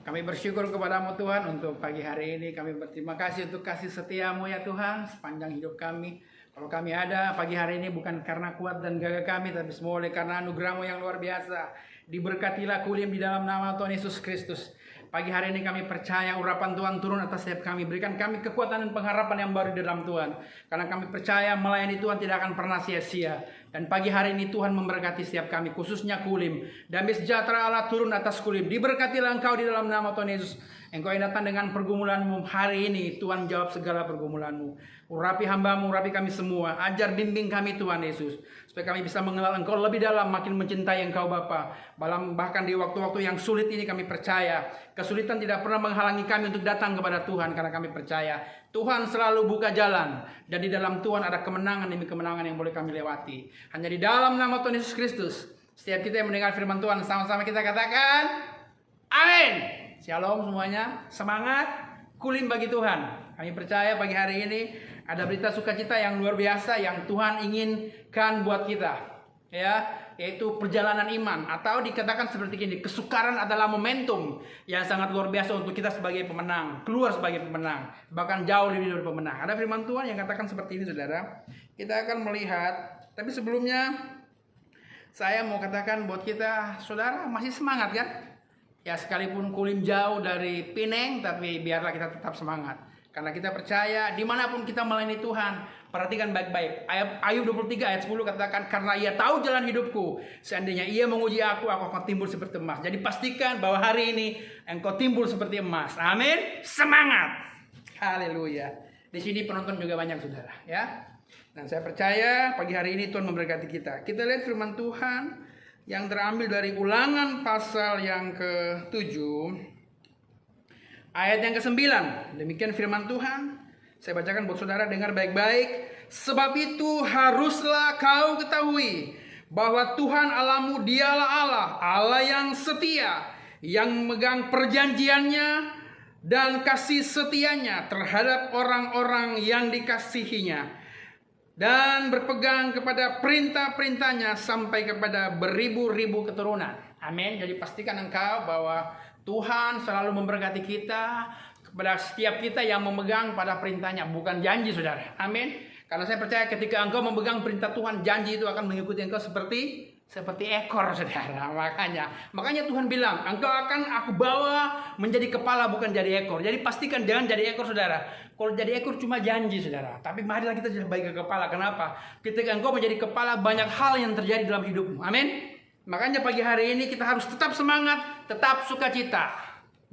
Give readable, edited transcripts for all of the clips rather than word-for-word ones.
Kami bersyukur kepadamu Tuhan untuk pagi hari ini. Kami berterima kasih untuk kasih setiamu ya Tuhan sepanjang hidup kami. Kalau kami ada pagi hari ini bukan karena kuat dan gagah kami, tapi semua oleh karena anugerahmu yang luar biasa. Diberkatilah kulim di dalam nama Tuhan Yesus Kristus. Pagi hari ini kami percaya urapan Tuhan turun atas setiap kami. Berikan kami kekuatan dan pengharapan yang baru di dalam Tuhan. Karena kami percaya melayani Tuhan tidak akan pernah sia-sia. Dan pagi hari ini Tuhan memberkati setiap kami, khususnya kulim. Damai sejahtera Allah turun atas kulim. Diberkatilah engkau di dalam nama Tuhan Yesus. Engkau yang datang dengan pergumulanmu hari ini, Tuhan jawab segala pergumulanmu. Urapi hambamu, urapi kami semua. Ajar bimbing kami Tuhan Yesus. Supaya kami bisa mengenal engkau lebih dalam, makin mencintai engkau Bapa. Bahkan di waktu-waktu yang sulit ini kami percaya. Kesulitan tidak pernah menghalangi kami untuk datang kepada Tuhan. Karena kami percaya Tuhan selalu buka jalan. Dan di dalam Tuhan ada kemenangan demi kemenangan yang boleh kami lewati. Hanya di dalam nama Tuhan Yesus Kristus. Setiap kita yang mendengar firman Tuhan, sama-sama kita katakan amin. Shalom semuanya, semangat, kulim bagi Tuhan. Kami percaya pagi hari ini ada berita sukacita yang luar biasa yang Tuhan inginkan buat kita, ya, yaitu perjalanan iman, atau dikatakan seperti ini, kesukaran adalah momentum yang sangat luar biasa untuk kita sebagai pemenang, keluar sebagai pemenang, bahkan jauh lebih dari pemenang. Ada firman Tuhan yang katakan seperti ini, saudara. Kita akan melihat, tapi sebelumnya saya mau katakan buat kita, saudara, masih semangat kan? Ya, sekalipun kulim jauh dari Pineng, tapi biarlah kita tetap semangat. Karena kita percaya dimanapun kita melayani Tuhan. Perhatikan baik-baik. Ayub 23 ayat 10 katakan, karena ia tahu jalan hidupku. Seandainya ia menguji aku akan timbul seperti emas. Jadi pastikan bahwa hari ini engkau timbul seperti emas. Amin. Semangat. Haleluya. Di sini penonton juga banyak, saudara. Ya. Dan saya percaya pagi hari ini Tuhan memberkati kita. Kita lihat firman Tuhan yang terambil dari Ulangan pasal yang ke-7 ayat yang ke-9. Demikian firman Tuhan. Saya bacakan buat saudara, dengar baik-baik. Sebab itu haruslah kau ketahui bahwa Tuhan Allahmu dialah Allah, Allah yang setia, yang memegang perjanjiannya dan kasih setianya terhadap orang-orang yang dikasihinya, dan berpegang kepada perintah-perintahnya sampai kepada beribu-ribu keturunan. Amin. Jadi pastikan engkau bahwa Tuhan selalu memberkati kita, kepada setiap kita yang memegang pada perintahnya, bukan janji, saudara. Amin. Karena saya percaya ketika engkau memegang perintah Tuhan, janji itu akan mengikuti engkau seperti ekor, saudara. Makanya Tuhan bilang, engkau akan aku bawa menjadi kepala, bukan jadi ekor. Jadi pastikan jangan jadi ekor, saudara. Kalau jadi ekor cuma janji, saudara. Tapi marilah kita jadi baik ke kepala. Kenapa? Ketika engkau menjadi kepala, banyak hal yang terjadi dalam hidupmu. Amin. Makanya pagi hari ini kita harus tetap semangat, tetap sukacita.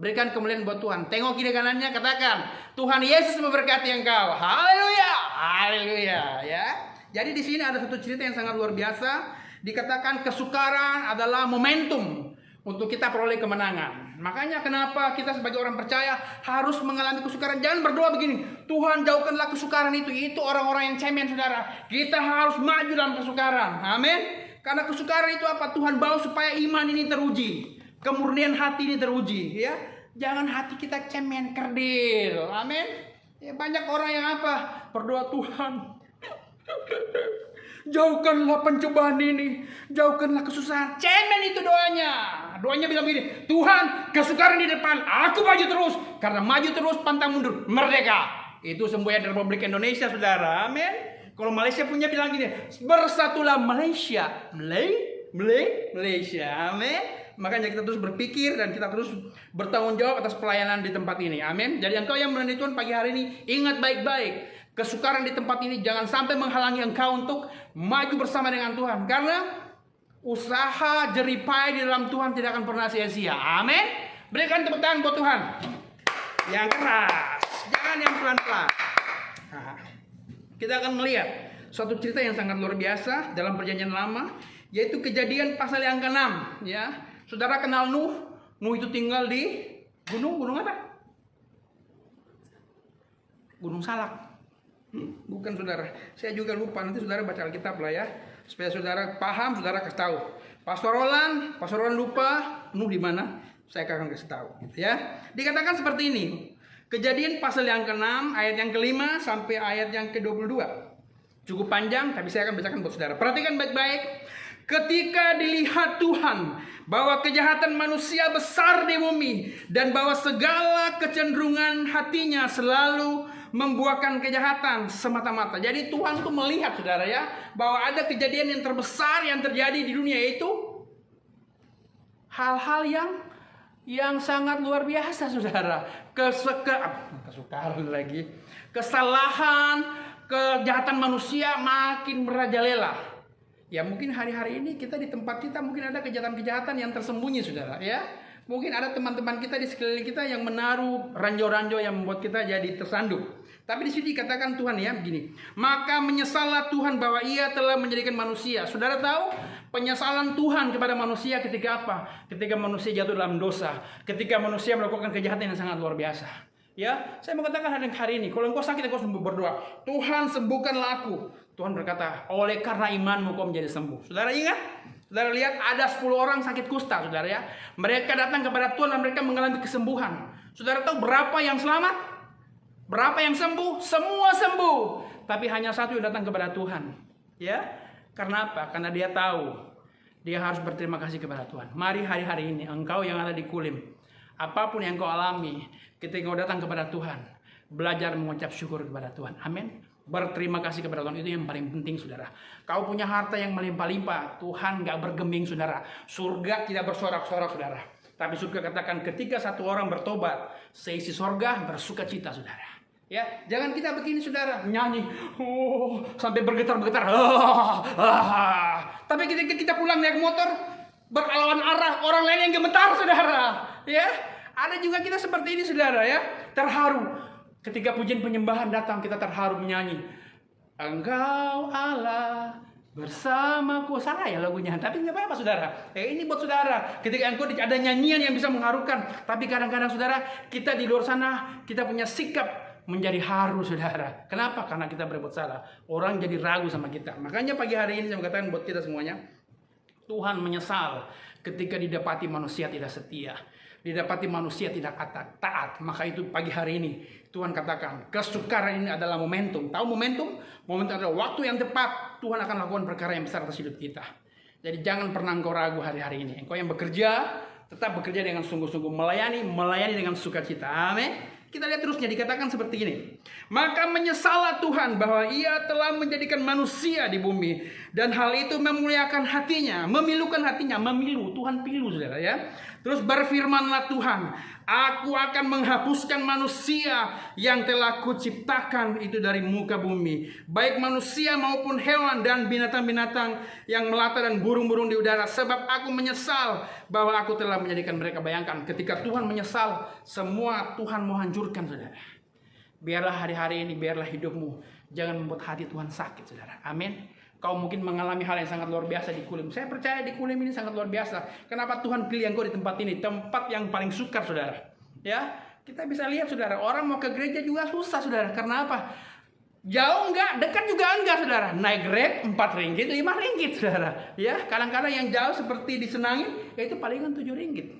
Berikan kemuliaan buat Tuhan. Tengok kiri kanannya, katakan, Tuhan Yesus memberkati engkau. Haleluya. Haleluya, ya. Jadi di sini ada satu cerita yang sangat luar biasa. Dikatakan kesukaran adalah momentum untuk kita peroleh kemenangan. Makanya kenapa kita sebagai orang percaya harus mengalami kesukaran. Jangan berdoa begini, Tuhan jauhkanlah kesukaran itu. Itu orang-orang yang cemen, saudara. Kita harus maju dalam kesukaran. Amin. Karena kesukaran itu apa? Tuhan bawa supaya iman ini teruji, kemurnian hati ini teruji, ya. Jangan hati kita cemen, kerdil. Amin. Ya, banyak orang yang apa? Berdoa, Tuhan, jauhkanlah pencobaan ini, jauhkanlah kesusahan. Cemen itu doanya. Doanya bilang begini, Tuhan, kesukaran di depan, aku maju terus. Karena maju terus, pantang mundur, merdeka. Itu semboyan Republik Indonesia, saudara. Amin. Kalau Malaysia punya bilang gini, bersatulah Malaysia. Malaysia. Amin. Makanya kita terus berpikir dan kita terus bertanggung jawab atas pelayanan di tempat ini. Amin. Jadi engkau yang melayani Tuhan pagi hari ini, ingat baik-baik. Kesukaran di tempat ini jangan sampai menghalangi engkau untuk maju bersama dengan Tuhan. Karena usaha jeripai di dalam Tuhan tidak akan pernah sia-sia. Amin. Berikan tepuk tangan buat Tuhan yang keras, jangan yang pelan-pelan. Nah, kita akan melihat suatu cerita yang sangat luar biasa dalam perjanjian lama, yaitu Kejadian pasal yang ke-6, ya. Saudara kenal Nuh? Nuh itu tinggal di gunung apa? Gunung Salak. Bukan, saudara. Saya juga lupa, nanti saudara baca Alkitab lah ya, supaya saudara paham, saudara kasih tahu. Pastor Roland lupa Nuh di mana? Saya akan kasih tahu, gitu ya. Dikatakan seperti ini. Kejadian pasal yang ke-6 ayat yang ke-5 sampai ayat yang ke-22. Cukup panjang, tapi saya akan bacakan buat saudara. Perhatikan baik-baik. Ketika dilihat Tuhan bahwa kejahatan manusia besar di bumi dan bahwa segala kecenderungan hatinya selalu membuahkan kejahatan semata-mata. Jadi Tuhan tuh melihat, saudara ya, bahwa ada kejadian yang terbesar yang terjadi di dunia, itu hal-hal yang sangat luar biasa, saudara. Kesukaran lagi, kesalahan, kejahatan manusia makin merajalela. Ya mungkin hari-hari ini kita di tempat kita mungkin ada kejahatan-kejahatan yang tersembunyi, saudara ya. Mungkin ada teman-teman kita di sekeliling kita yang menaruh ranjau-ranjau yang membuat kita jadi tersandung. Tapi di sini dikatakan Tuhan ya begini, maka menyesallah Tuhan bahwa Ia telah menjadikan manusia. Saudara tahu penyesalan Tuhan kepada manusia ketika apa? Ketika manusia jatuh dalam dosa, ketika manusia melakukan kejahatan yang sangat luar biasa. Ya, saya mau katakan hari ini, kalau engkau sakit, engkau berdoa, Tuhan sembuhkanlah aku. Tuhan berkata, oleh karena imanmu kau menjadi sembuh. Saudara ingat? Saudara lihat ada 10 orang sakit kusta, saudara ya. Mereka datang kepada Tuhan dan mereka mengalami kesembuhan. Saudara tahu berapa yang selamat? Berapa yang sembuh? Semua sembuh. Tapi hanya satu yang datang kepada Tuhan. Ya, karena apa? Karena dia tahu dia harus berterima kasih kepada Tuhan. Mari hari-hari ini engkau yang ada di Kulim, apapun yang kau alami, ketika kau datang kepada Tuhan, belajar mengucap syukur kepada Tuhan. Amin. Berterima kasih kepada Tuhan, itu yang paling penting, saudara. Kau punya harta yang melimpah-limpah, Tuhan gak bergeming, saudara. Surga tidak bersorak-sorak, saudara. Tapi surga katakan ketika satu orang bertobat, seisi surga bersuka cita, saudara. Ya, jangan kita begini, saudara, nyanyi, sampai bergetar-getar. Tapi ketika kita pulang naik motor, berlawan arah, orang lain yang gemetar, saudara. Ya, ada juga kita seperti ini, saudara ya, terharu. Ketika pujian penyembahan datang, kita terharu menyanyi, Engkau Allah bersamaku. Salah ya lagunya, tapi nggak apa-apa, saudara. Ini buat saudara. Ketika engkau ada nyanyian yang bisa mengharukan, tapi kadang-kadang, saudara, kita di luar sana kita punya sikap menjadi haru, saudara. Kenapa? Karena kita berbuat salah. Orang jadi ragu sama kita. Makanya pagi hari ini saya mengatakan buat kita semuanya, Tuhan menyesal ketika didapati manusia tidak setia, didapati manusia tidak taat. Maka itu pagi hari ini Tuhan katakan, kesukaran ini adalah momentum. Tahu momentum? Momentum adalah waktu yang tepat Tuhan akan lakukan perkara yang besar atas hidup kita. Jadi jangan pernah engkau ragu hari-hari ini. Engkau yang bekerja, tetap bekerja dengan sungguh-sungguh, melayani dengan sukacita. Amin. Kita lihat terusnya, dikatakan seperti ini. Maka menyesallah Tuhan bahwa Ia telah menjadikan manusia di bumi, dan hal itu memuliakan hatinya, memilukan hatinya. Memilu, Tuhan pilu, saudara ya. Terus berfirmanlah Tuhan, Aku akan menghapuskan manusia yang telah kuciptakan itu dari muka bumi, baik manusia maupun hewan dan binatang-binatang yang melata dan burung-burung di udara, sebab aku menyesal bahwa aku telah menjadikan mereka. Bayangkan ketika Tuhan menyesal, semua Tuhan mau hancurkan, saudara. Biarlah hari-hari ini, biarlah hidupmu jangan membuat hati Tuhan sakit, saudara. Amin. Kau mungkin mengalami hal yang sangat luar biasa di Kulim. Saya percaya di Kulim ini sangat luar biasa. Kenapa Tuhan pilih engkau di tempat ini? Tempat yang paling sukar, saudara. Ya, kita bisa lihat, saudara. Orang mau ke gereja juga susah, saudara. Karena apa? Jauh enggak, dekat juga enggak, saudara. Naik Grab 4 ringgit, 5 ringgit, saudara. Ya, kadang-kadang yang jauh seperti di Senangin, itu palingan 7 ringgit.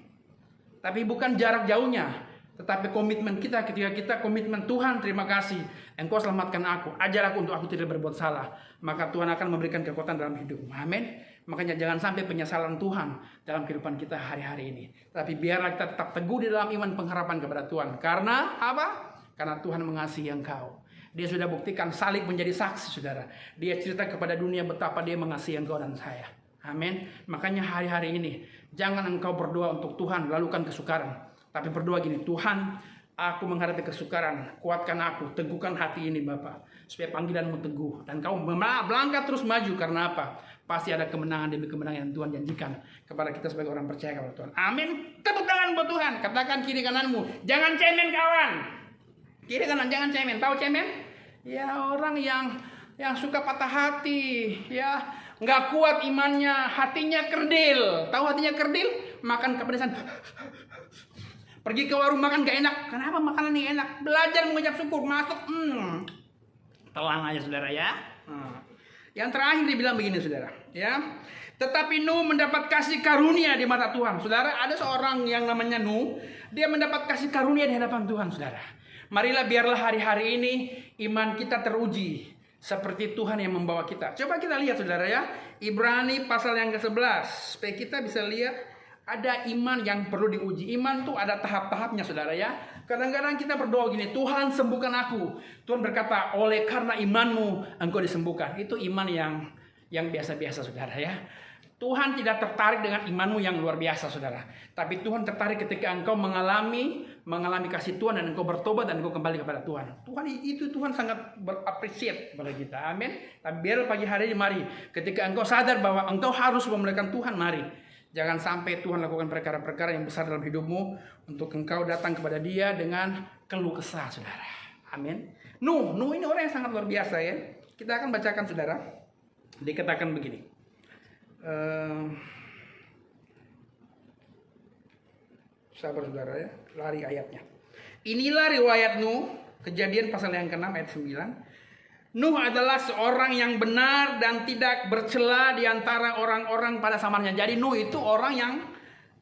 Tapi bukan jarak jauhnya, tetapi komitmen kita. Ketika kita komitmen, Tuhan terima kasih, Engkau selamatkan aku, ajar aku untuk aku tidak berbuat salah, maka Tuhan akan memberikan kekuatan dalam hidup. Amin. Makanya jangan sampai penyesalan Tuhan dalam kehidupan kita hari-hari ini. Tapi biarlah kita tetap teguh di dalam iman pengharapan kepada Tuhan. Karena apa? Karena Tuhan mengasihi engkau. Dia sudah buktikan, salib menjadi saksi, saudara. Dia cerita kepada dunia betapa dia mengasihi engkau dan saya. Amin. Makanya hari-hari ini jangan engkau berdoa untuk Tuhan lalukan kesukaran, tapi berdoa gini, Tuhan, aku menghadapi kesukaran, kuatkan aku, teguhkan hati ini Bapa, supaya panggilanmu teguh, dan kau melangkah terus maju. Karena apa? Pasti ada kemenangan demi kemenangan yang Tuhan janjikan kepada kita sebagai orang percaya kepada Tuhan. Amin. Tepuk tangan buat Tuhan. Katakan kiri kananmu, jangan cemen kawan. Kiri kanan jangan cemen. Tahu cemen? Ya, orang yang suka patah hati, ya, nggak kuat imannya, hatinya kerdil. Tahu hatinya kerdil? Makan kepedesan. Pergi ke warung makan gak enak. Kenapa makanan ini enak? Belajar mengucap syukur. Masuk, telan aja, saudara ya. Yang terakhir dibilang begini, saudara. Ya, tetapi Nuh mendapat kasih karunia di mata Tuhan. Saudara, ada seorang yang namanya Nuh. Dia mendapat kasih karunia di hadapan Tuhan, saudara. Marilah biarlah hari-hari ini iman kita teruji. seperti Tuhan yang membawa kita. Coba kita lihat saudara ya, Ibrani pasal yang ke-11, supaya kita bisa lihat ada iman yang perlu diuji. Iman tuh ada tahap-tahapnya saudara ya. Kadang-kadang kita berdoa gini, Tuhan sembuhkan aku. Tuhan berkata, oleh karena imanmu engkau disembuhkan. Itu iman yang biasa-biasa saudara ya. Tuhan tidak tertarik dengan imanmu yang luar biasa saudara. Tapi Tuhan tertarik ketika engkau mengalami kasih Tuhan dan engkau bertobat dan engkau kembali kepada Tuhan. Tuhan sangat berapresiat kepada kita. Amin. Tapi biar pagi hari ini mari, ketika engkau sadar bahwa engkau harus memuliakan Tuhan, mari. Jangan sampai Tuhan lakukan perkara-perkara yang besar dalam hidupmu untuk engkau datang kepada Dia dengan keluh kesah saudara. Amin. Nuh ini orang yang sangat luar biasa ya. Kita akan bacakan saudara. Dikatakan begini. Sabar saudara ya, lari ayatnya. Inilah riwayat Nuh, Kejadian pasal yang ke-6 ayat 9. Nuh adalah seorang yang benar dan tidak bercela di antara orang-orang pada zamannya. Jadi Nuh itu orang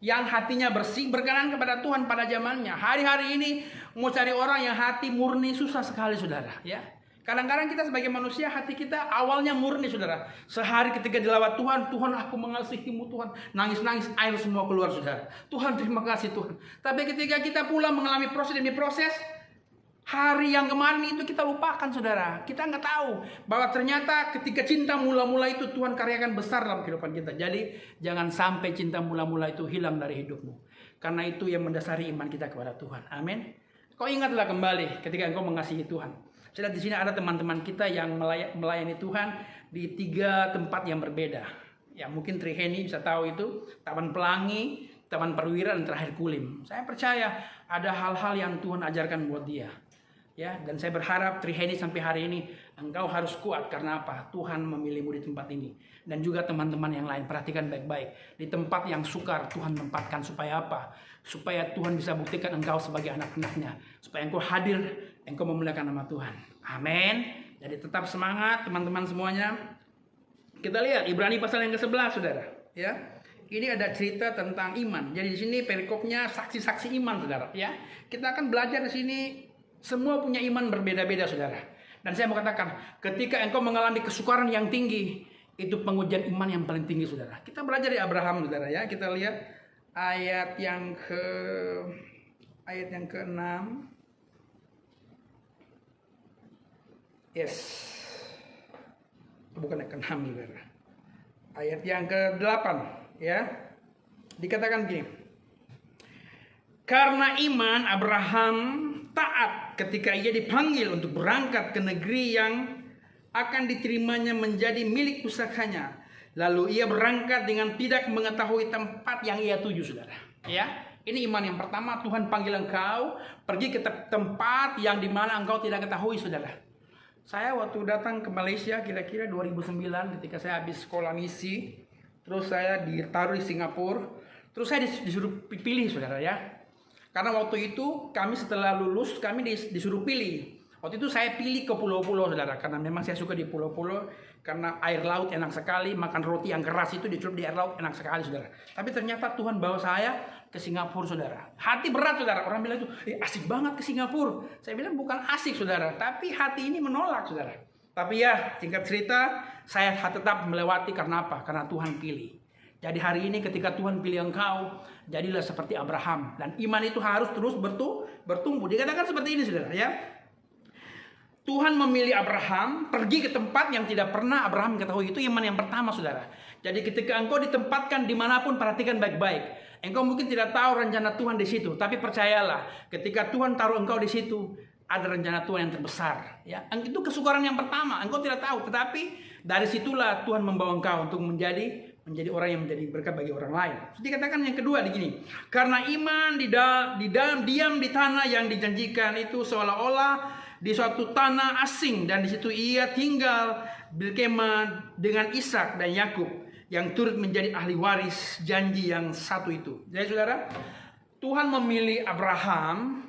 yang hatinya bersih, berkenan kepada Tuhan pada zamannya. Hari-hari ini mau cari orang yang hati murni susah sekali saudara ya. Kadang-kadang kita sebagai manusia, hati kita awalnya murni saudara. Sehari ketika dilawat Tuhan, Tuhan aku mengasihimu Tuhan. Nangis-nangis, air semua keluar saudara. Tuhan terima kasih Tuhan. Tapi ketika kita pulang mengalami proses demi proses, hari yang kemarin itu kita lupakan saudara. Kita nggak tahu bahwa ternyata ketika cinta mula-mula itu Tuhan karyakan besar dalam kehidupan kita. Jadi jangan sampai cinta mula-mula itu hilang dari hidupmu. Karena itu yang mendasari iman kita kepada Tuhan. Amin. Kau ingatlah kembali ketika engkau mengasihi Tuhan. Saya lihat di sini ada teman-teman kita yang melayani Tuhan di 3 tempat yang berbeda. Ya mungkin Triheni bisa tahu itu, Taman Pelangi, Taman Perwira, dan terakhir Kulim. Saya percaya ada hal-hal yang Tuhan ajarkan buat dia. Ya, dan saya berharap Triheni sampai hari ini engkau harus kuat karena apa? Tuhan memilihmu di tempat ini. Dan juga teman-teman yang lain, perhatikan baik-baik. Di tempat yang sukar Tuhan tempatkan supaya apa? Supaya Tuhan bisa buktikan engkau sebagai anak-anaknya. Supaya engkau hadir, engkau memuliakan nama Tuhan. Amin. Jadi tetap semangat teman-teman semuanya. Kita lihat Ibrani pasal yang ke-11 saudara. Ya, ini ada cerita tentang iman. Jadi di sini perikopnya saksi-saksi iman saudara. Ya, kita akan belajar di sini. Semua punya iman berbeda-beda saudara. Dan saya mau katakan, ketika engkau mengalami kesukaran yang tinggi, itu pengujian iman yang paling tinggi saudara. Kita belajar di Abraham saudara ya. Kita lihat ayat yang ke-6. Yes. Bukan yang ke-6 saudara. Ayat yang ke-8 ya. Dikatakan begini. Karena iman Abraham taat ketika ia dipanggil untuk berangkat ke negeri yang akan diterimanya menjadi milik pusakanya. Lalu ia berangkat dengan tidak mengetahui tempat yang ia tuju saudara. Ya, ini iman yang pertama. Tuhan panggil engkau pergi ke tempat yang dimana engkau tidak ketahui saudara. Saya waktu datang ke Malaysia kira-kira 2009 ketika saya habis sekolah misi, terus saya ditaruh di Singapura, terus saya disuruh pilih saudara ya. Karena waktu itu kami setelah lulus kami disuruh pilih. Waktu itu saya pilih ke pulau-pulau saudara. Karena memang saya suka di pulau-pulau. Karena air laut enak sekali. Makan roti yang keras itu dicelup di air laut enak sekali saudara. Tapi ternyata Tuhan bawa saya ke Singapura saudara. Hati berat saudara. Orang bilang itu asik banget ke Singapura. Saya bilang bukan asik saudara. Tapi hati ini menolak saudara. Tapi ya singkat cerita saya tetap melewati karena apa? Karena Tuhan pilih. Jadi hari ini ketika Tuhan pilih engkau, jadilah seperti Abraham. Dan iman itu harus terus bertumbuh. Dikatakan seperti ini saudara ya. Tuhan memilih Abraham pergi ke tempat yang tidak pernah Abraham ketahui. Itu iman yang pertama saudara. Jadi ketika engkau ditempatkan dimanapun, perhatikan baik-baik. Engkau mungkin tidak tahu rencana Tuhan di situ. Tapi percayalah, ketika Tuhan taruh engkau di situ, ada rencana Tuhan yang terbesar. Ya, itu kesukaran yang pertama. Engkau tidak tahu. Tetapi dari situlah Tuhan membawa engkau untuk menjadi orang yang menjadi berkat bagi orang lain. Terus dikatakan yang kedua begini. Karena iman di dalam diam di tanah yang dijanjikan itu seolah-olah di suatu tanah asing, dan di situ ia tinggal berkemah dengan Ishak dan Yakub yang turut menjadi ahli waris janji yang satu itu. Jadi saudara, Tuhan memilih Abraham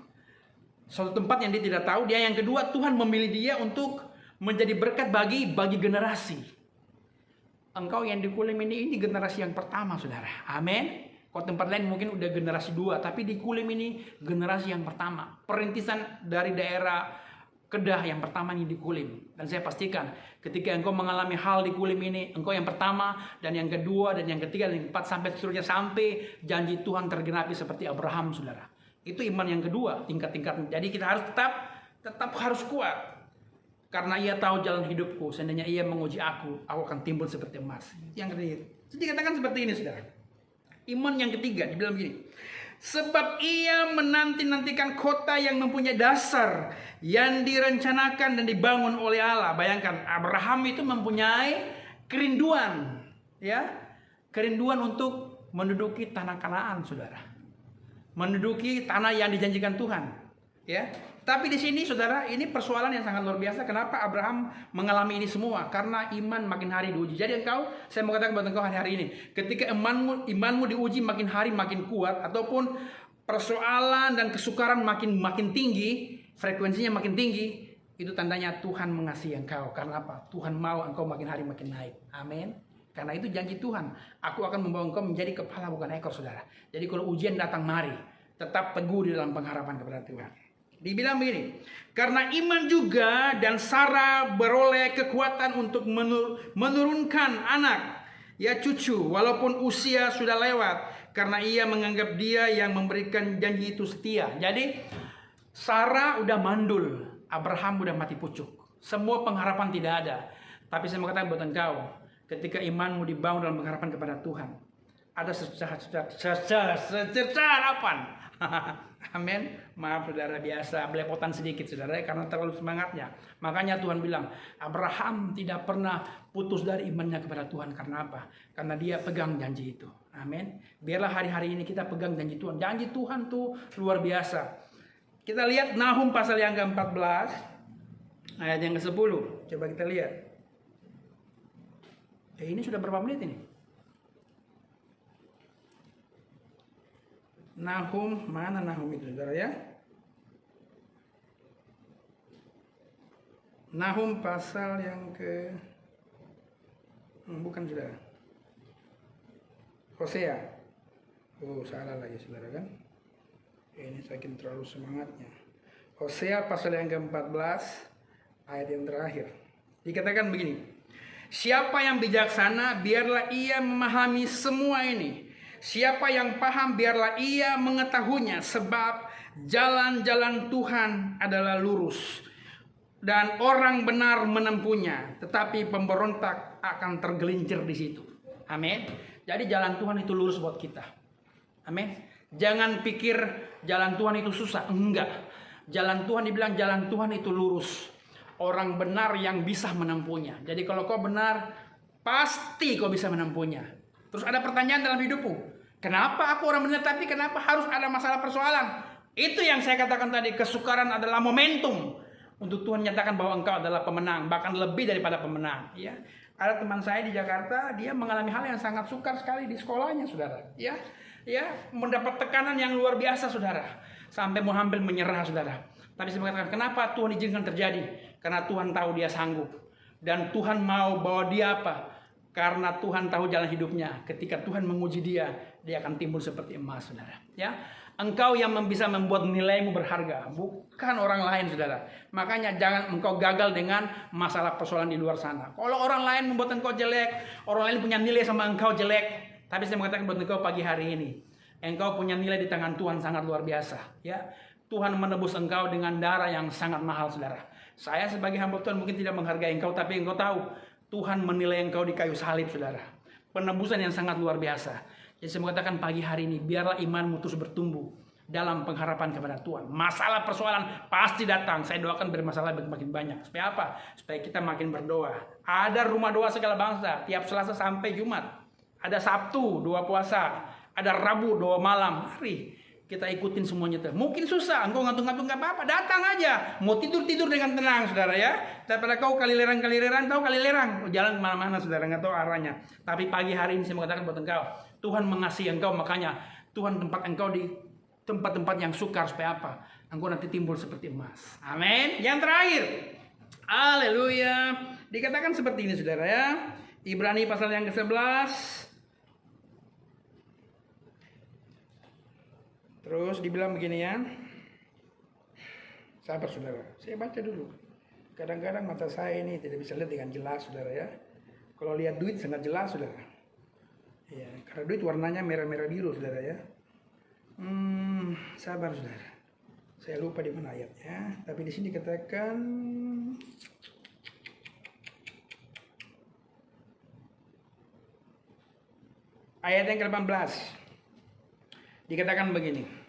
suatu tempat yang dia tidak tahu. Dia yang kedua, Tuhan memilih dia untuk menjadi berkat bagi generasi. Engkau yang di Kulim ini generasi yang pertama saudara. Amin. Kalau tempat lain mungkin udah generasi 2, tapi di Kulim ini generasi yang pertama. Perintisan dari daerah kedah yang pertama ini di kulim. Dan saya pastikan ketika engkau mengalami hal di kulim ini, engkau yang pertama dan yang kedua dan yang ketiga dan yang keempat sampai seterusnya, sampai janji Tuhan tergenapi seperti Abraham, saudara. Itu iman yang kedua, tingkat-tingkatnya. Jadi kita harus tetap harus kuat. Karena ia tahu jalan hidupku, seandainya ia menguji aku akan timbul seperti emas. Yang ketiga. Jadi katakan seperti ini, saudara. Iman yang ketiga dibilang begini. Sebab ia menanti-nantikan kota yang mempunyai dasar, yang direncanakan dan dibangun oleh Allah. Bayangkan, Abraham itu mempunyai kerinduan, ya, kerinduan untuk menduduki tanah Kanaan, saudara, menduduki tanah yang dijanjikan Tuhan, ya. Tapi di sini, saudara, ini persoalan yang sangat luar biasa. Kenapa Abraham mengalami ini semua? Karena iman makin hari diuji. Jadi saya mau katakan buat engkau hari-hari ini, ketika imanmu diuji makin hari makin kuat, ataupun persoalan dan kesukaran makin tinggi, frekuensinya makin tinggi, itu tandanya Tuhan mengasihi engkau. Karena apa? Tuhan mau engkau makin hari makin naik. Amin. Karena itu janji Tuhan. Aku akan membawa engkau menjadi kepala bukan ekor, saudara. Jadi kalau ujian datang, mari tetap teguh di dalam pengharapan kepada Tuhan. Dibilang begini, karena iman juga dan Sarah beroleh kekuatan untuk menurunkan anak, ya cucu, walaupun usia sudah lewat, karena ia menganggap dia yang memberikan janji itu setia. Jadi Sarah udah mandul, Abraham udah mati pucuk, semua pengharapan tidak ada. Tapi saya mau katakan buat engkau, ketika imanmu dibangun dalam pengharapan kepada Tuhan, ada secerca harapan. Amin. Maaf saudara, biasa belepotan sedikit saudara, karena terlalu semangatnya. Makanya Tuhan bilang, Abraham tidak pernah putus dari imannya kepada Tuhan. Karena apa? Karena dia pegang janji itu. Amin. Biarlah hari-hari ini kita pegang janji Tuhan. Janji Tuhan tuh luar biasa. Kita lihat Nahum pasal yang ke-14 ayat yang ke-10. Coba kita lihat. Ini sudah berapa menit ini? Nahum, mana Nahum itu, saudara ya? Nahum pasal yang bukan, saudara. Hosea. Oh, salah lagi, saudara kan? Ini saking terlalu semangatnya. Hosea pasal yang ke-14 ayat yang terakhir. Dikatakan begini. Siapa yang bijaksana, biarlah ia memahami semua ini. Siapa yang paham, biarlah ia mengetahuinya, sebab jalan-jalan Tuhan adalah lurus dan orang benar menempuhnya, tetapi pemberontak akan tergelincir di situ. Amin. Jadi jalan Tuhan itu lurus buat kita. Amin. Jangan pikir jalan Tuhan itu susah. Enggak. Jalan Tuhan, dibilang jalan Tuhan itu lurus. Orang benar yang bisa menempuhnya. Jadi kalau kau benar, pasti kau bisa menempuhnya. Terus ada pertanyaan dalam hidupmu. Kenapa aku orang benar, tapi kenapa harus ada masalah persoalan? Itu yang saya katakan tadi, kesukaran adalah momentum untuk Tuhan nyatakan bahwa engkau adalah pemenang, bahkan lebih daripada pemenang. Ya, ada teman saya di Jakarta, dia mengalami hal yang sangat sukar sekali di sekolahnya, saudara. Ya, mendapat tekanan yang luar biasa, saudara, sampai mau hampir menyerah, saudara. Tapi saya mengatakan, kenapa Tuhan izinkan terjadi? Karena Tuhan tahu dia sanggup, dan Tuhan mau bawa dia apa? Karena Tuhan tahu jalan hidupnya. Ketika Tuhan menguji dia akan timbul seperti emas, saudara. Ya, engkau yang bisa membuat nilaimu berharga, bukan orang lain, saudara. Makanya jangan engkau gagal dengan masalah persoalan di luar sana. Kalau orang lain membuat engkau jelek, orang lain punya nilai sama engkau jelek, tapi saya mengatakan buat engkau pagi hari ini, engkau punya nilai di tangan Tuhan sangat luar biasa. Ya, Tuhan menebus engkau dengan darah yang sangat mahal, saudara. Saya sebagai hamba Tuhan mungkin tidak menghargai engkau, tapi engkau tahu Tuhan menilai engkau di kayu salib, saudara. Penebusan yang sangat luar biasa. Jadi saya mengatakan pagi hari ini, biarlah imanmu terus bertumbuh dalam pengharapan kepada Tuhan. Masalah persoalan pasti datang. Saya doakan bermasalah makin banyak. Supaya apa? Supaya kita makin berdoa. Ada rumah doa segala bangsa. Tiap Selasa sampai Jumat. Ada Sabtu, doa puasa. Ada Rabu, doa malam. Mari kita ikutin semuanya. Mungkin susah, engkau ngantung-ngantung gak apa-apa, datang aja. Mau tidur dengan tenang, saudara ya. Daripada kau kalileran, tahu kalileran, jalan kemana-mana, saudara, nggak tahu arahnya. Tapi pagi hari ini saya mengatakan buat engkau, Tuhan mengasihi engkau, makanya Tuhan tempat engkau di tempat-tempat yang sukar, supaya apa? Engkau nanti timbul seperti emas. Amin. Yang terakhir, haleluya. Dikatakan seperti ini, saudara ya. Ibrani pasal yang ke-11. Terus dibilang begini ya. Sabar saudara, saya baca dulu. Kadang-kadang mata saya ini tidak bisa lihat dengan jelas saudara ya. Kalau lihat duit sangat jelas saudara. Ya, karena duit warnanya merah-merah biru saudara ya. Sabar saudara. Saya lupa di mana ayatnya, tapi di sini dikatakan ayat yang ke-18. Dikatakan begini.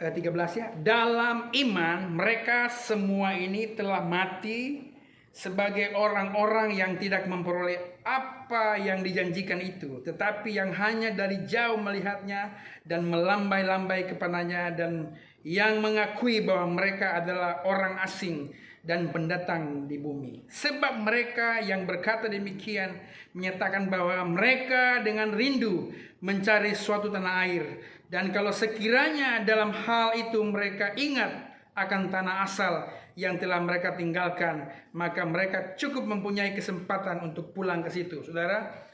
13 ya. Dalam iman mereka semua ini telah mati sebagai orang-orang yang tidak memperoleh apa yang dijanjikan itu, tetapi yang hanya dari jauh melihatnya dan melambai-lambai kepadanya, dan yang mengakui bahwa mereka adalah orang asing dan pendatang di bumi. Sebab mereka yang berkata demikian menyatakan bahwa mereka dengan rindu mencari suatu tanah air, dan kalau sekiranya dalam hal itu mereka ingat akan tanah asal yang telah mereka tinggalkan, maka mereka cukup mempunyai kesempatan untuk pulang ke situ. Saudara,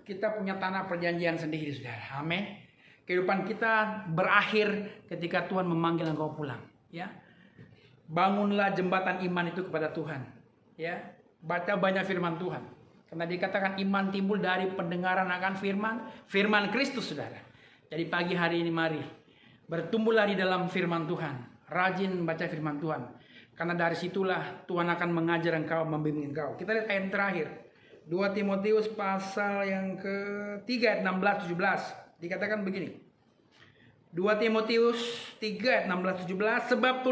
kita punya tanah perjanjian sendiri, saudara. Amin. Kehidupan kita berakhir ketika Tuhan memanggil engkau pulang. Ya, bangunlah jembatan iman itu kepada Tuhan. Ya, baca banyak firman Tuhan. Karena dikatakan iman timbul dari pendengaran akan firman Kristus, saudara. Jadi pagi hari ini mari bertumbuhlah di dalam firman Tuhan. Rajin baca firman Tuhan. Karena dari situlah Tuhan akan mengajar engkau, membimbing engkau. Kita lihat ayat terakhir. 2 Timotius pasal yang ketiga ayat 16-17. Dikatakan begini. 2 Timotius 3 ayat 16-17. Sebab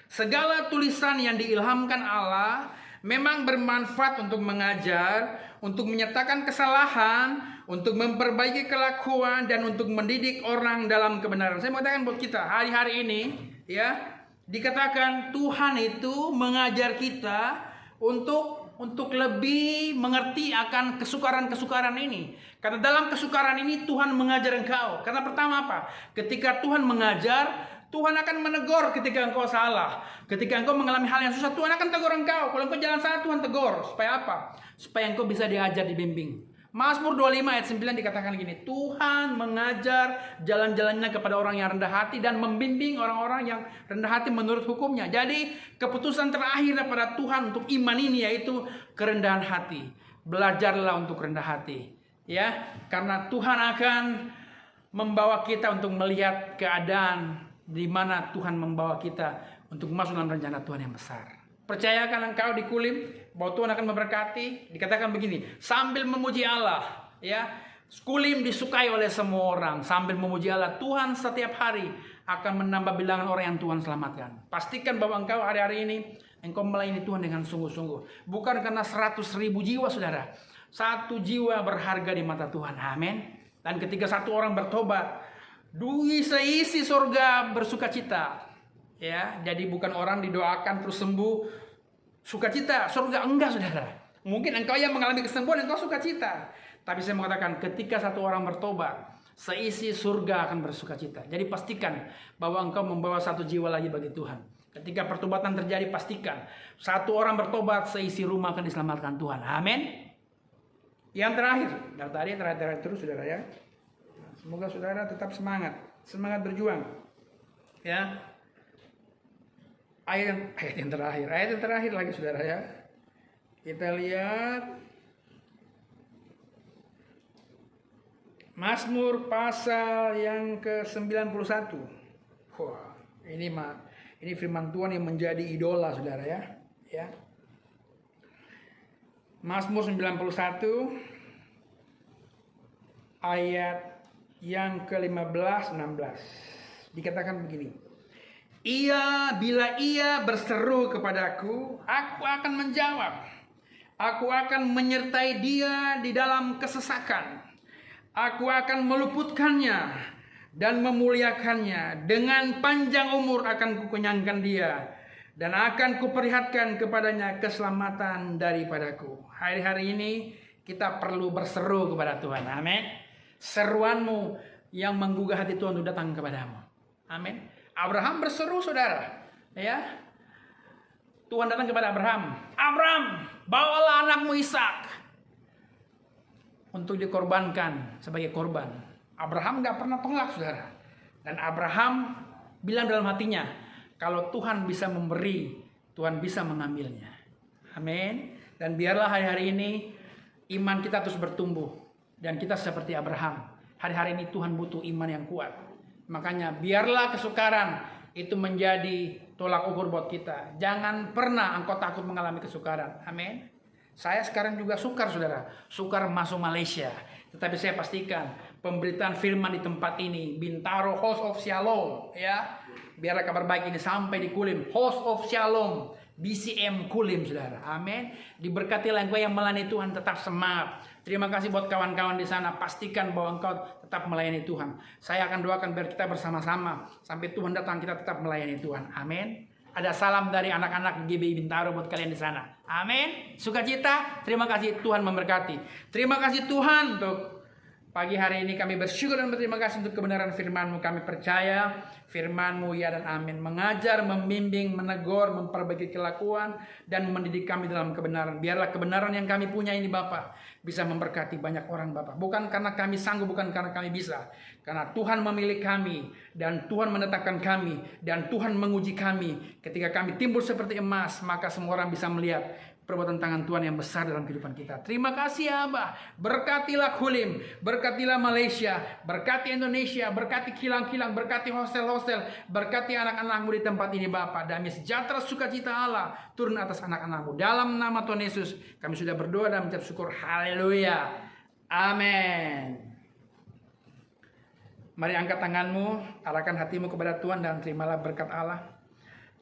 segala tulisan yang diilhamkan Allah memang bermanfaat untuk mengajar, untuk menyatakan kesalahan, untuk memperbaiki kelakuan, dan untuk mendidik orang dalam kebenaran. Saya mau katakan buat kita hari-hari ini, ya, dikatakan Tuhan itu mengajar kita untuk lebih mengerti akan kesukaran-kesukaran ini. Karena dalam kesukaran ini Tuhan mengajar engkau. Karena pertama apa? Ketika Tuhan mengajar, Tuhan akan menegur ketika engkau salah. Ketika engkau mengalami hal yang susah, Tuhan akan tegur engkau. Kalau engkau jalan salah, Tuhan tegur. Supaya apa? Supaya engkau bisa diajar, dibimbing. Mazmur 25 ayat 9 dikatakan gini. Tuhan mengajar jalan-jalannya kepada orang yang rendah hati dan membimbing orang-orang yang rendah hati menurut hukumnya. Jadi keputusan terakhir daripada Tuhan untuk iman ini yaitu kerendahan hati. Belajarlah untuk rendah hati. Ya, karena Tuhan akan membawa kita untuk melihat keadaan di mana Tuhan membawa kita untuk masuk dalam rencana Tuhan yang besar. Percayakan engkau di Kulim bahwa Tuhan akan memberkati. Dikatakan begini, sambil memuji Allah, ya. Kulim disukai oleh semua orang. Sambil memuji Allah, Tuhan setiap hari akan menambah bilangan orang yang Tuhan selamatkan. Pastikan bahwa engkau hari-hari ini engkau melayani Tuhan dengan sungguh-sungguh. Bukan karena 100.000 jiwa, saudara. 1 jiwa berharga di mata Tuhan. Amin. Dan ketika 1 orang bertobat, seisi surga bersukacita. Ya, jadi bukan orang didoakan terus sembuh sukacita, surga enggak, saudara. Mungkin engkau yang mengalami kesembuhan, engkau sukacita. Tapi saya mengatakan ketika 1 orang bertobat, seisi surga akan bersukacita. Jadi pastikan bahwa engkau membawa 1 jiwa lagi bagi Tuhan. Ketika pertobatan terjadi, pastikan 1 orang bertobat, seisi rumah akan diselamatkan Tuhan. Amin. Yang terakhir, dari terakhir terus, saudara ya. Semoga saudara tetap semangat berjuang. Ya. Ayat yang terakhir lagi, saudara ya. Kita lihat Mazmur pasal yang ke-91. Wah, ini firman Tuhan yang menjadi idola, saudara ya. Ya. Mazmur 91 ayat yang ke-15-16. Dikatakan begini. Bila ia berseru kepadaku, aku akan menjawab. Aku akan menyertai dia di dalam kesesakan. Aku akan meluputkannya dan memuliakannya. Dengan panjang umur akan kukenyangkan dia, dan akan kuperlihatkan kepadanya keselamatan daripadaku. Hari-hari ini kita perlu berseru kepada Tuhan. Amin. Seruanmu yang menggugah hati Tuhan itu datang kepadamu. Amin. Abraham berseru, saudara. Ya. Tuhan datang kepada Abraham. Abraham, bawalah anakmu Ishak untuk dikorbankan sebagai korban. Abraham gak pernah tolak, saudara. Dan Abraham bilang dalam hatinya, Kalau Tuhan bisa memberi, Tuhan bisa mengambilnya. Amin. Dan biarlah hari-hari ini iman kita terus bertumbuh. Dan kita seperti Abraham. Hari-hari ini Tuhan butuh iman yang kuat. Makanya biarlah kesukaran itu menjadi tolak ukur buat kita. Jangan pernah engkau takut mengalami kesukaran. Amin. Saya sekarang juga sukar, saudara. Sukar masuk Malaysia. Tetapi saya pastikan pemberitaan firman di tempat ini, Bintaro House of Shalom, ya. Biarlah kabar baik ini sampai di Kulim, House of Shalom, BCM Kulim, saudara. Amin. Diberkatilah engkau yang melayani Tuhan, tetap semangat. Terima kasih buat kawan-kawan di sana. Pastikan bahwa engkau tetap melayani Tuhan. Saya akan doakan biar kita bersama-sama sampai Tuhan datang, kita tetap melayani Tuhan. Amin. Ada salam dari anak-anak GBI Bintaro buat kalian di sana. Amin. Sukacita. Terima kasih, Tuhan memberkati. Terima kasih Tuhan untuk pagi hari ini. Kami bersyukur dan berterima kasih untuk kebenaran firman-Mu. Kami percaya firman-Mu ya dan amin. Mengajar, membimbing, menegur, memperbaiki kelakuan, dan mendidik kami dalam kebenaran. Biarlah kebenaran yang kami punya ini Bapa bisa memberkati banyak orang Bapa. Bukan karena kami sanggup, bukan karena kami bisa. Karena Tuhan memilih kami, dan Tuhan menetapkan kami, dan Tuhan menguji kami. Ketika kami timbul seperti emas, maka semua orang bisa melihat perbuatan tangan Tuhan yang besar dalam kehidupan kita. Terima kasih ya Abah. Berkatilah Kulim, berkatilah Malaysia, berkati Indonesia, berkati kilang-kilang, berkati hostel-hostel, berkati anak-anakmu di tempat ini Bapa. Damai sejahtera sukacita Allah turun atas anak-anakmu. Dalam nama Tuhan Yesus kami sudah berdoa dan mengucap syukur. Haleluya. Amin. Mari angkat tanganmu, arahkan hatimu kepada Tuhan dan terimalah berkat Allah.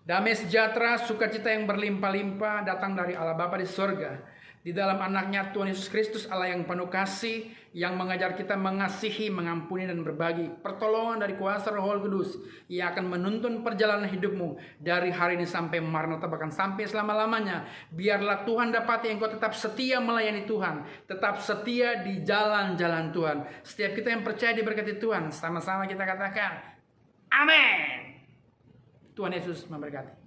Damai sejahtera, sukacita yang berlimpah-limpah datang dari Allah Bapa di surga. Di dalam anaknya Tuhan Yesus Kristus, Allah yang penuh kasih, yang mengajar kita mengasihi, mengampuni, dan berbagi. Pertolongan dari kuasa Roh Kudus, Ia akan menuntun perjalanan hidupmu dari hari ini sampai Maranatha, bahkan sampai selama-lamanya. Biarlah Tuhan dapati engkau tetap setia melayani Tuhan, tetap setia di jalan-jalan Tuhan. Setiap kita yang percaya diberkati Tuhan, sama-sama kita katakan, amin. Tuhan Yesus memberkati.